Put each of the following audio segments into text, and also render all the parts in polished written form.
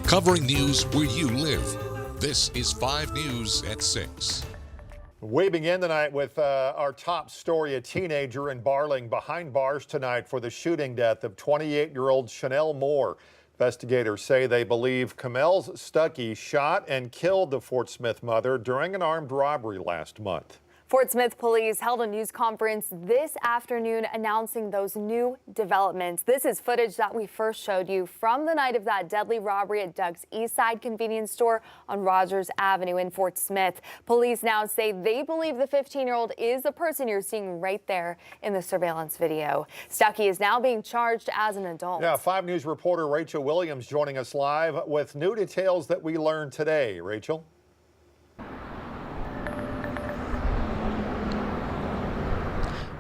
covering news where you live. This is 5 News at 6. We begin tonight with our top story. A teenager in Barling behind bars tonight for the shooting death of 28-year-old Chanel Moore. Investigators say they believe Camille Stuckey shot and killed the Fort Smith mother during an armed robbery last month. Fort Smith police held a news conference this afternoon announcing those new developments. This is footage that we first showed you from the night of that deadly robbery at Doug's Eastside convenience store on Rogers Avenue in Fort Smith. Police now say they believe the 15-year-old is the person you're seeing right there in the surveillance video. Stuckey is now being charged as an adult. Yeah, 5 News reporter Rachel Williams joining us live with new details that we learned today. Rachel?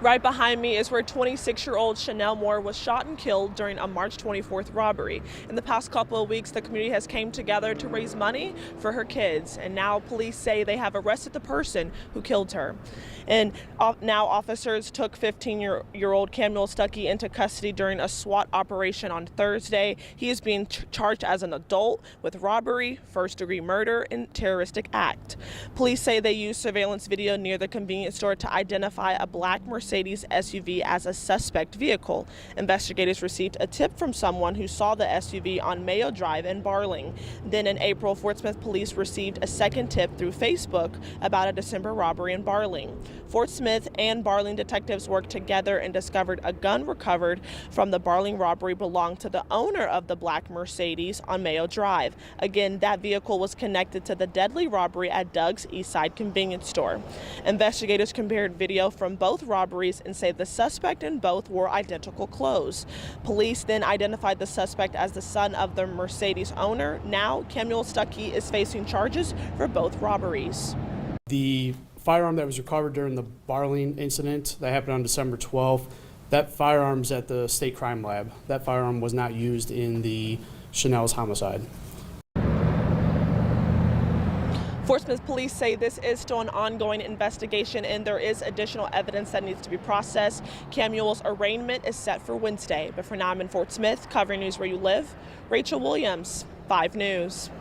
Right behind me is where 26-year-old Chanel Moore was shot and killed during a March 24th robbery. In the past couple of weeks, the community has came together to raise money for her kids, and now police say they have arrested the person who killed her. And now officers took 15-year-old Camille Stuckey into custody during a SWAT operation on Thursday. He is being charged as an adult with robbery, first-degree murder, and terroristic act. Police say they used surveillance video near the convenience store to identify a black Mercedes SUV as a suspect vehicle. Investigators received a tip from someone who saw the SUV on Mayo Drive in Barling. Then in April, Fort Smith police received a second tip through Facebook about a December robbery in Barling. Fort Smith and Barling detectives worked together and discovered a gun recovered from the Barling robbery belonged to the owner of the black Mercedes on Mayo Drive. Again, that vehicle was connected to the deadly robbery at Doug's Eastside convenience store. Investigators compared video from both robberies and say the suspect in both wore identical clothes. Police then identified the suspect as the son of the Mercedes owner. Now, Camille Stuckey is facing charges for both robberies. The firearm that was recovered during the Barling incident that happened on December 12th, that firearm's at the state crime lab. That firearm was not used in the Chanel's homicide. Fort Smith police say this is still an ongoing investigation and there is additional evidence that needs to be processed. Camuel's arraignment is set for Wednesday. But for now, I'm in Fort Smith, covering news where you live. Rachel Williams, 5 News.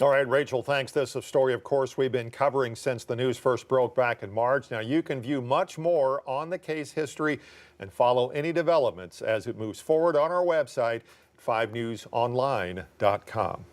All right, Rachel, thanks. This is a story, of course, we've been covering since the news first broke back in March. Now, you can view much more on the case history and follow any developments as it moves forward on our website, 5newsonline.com.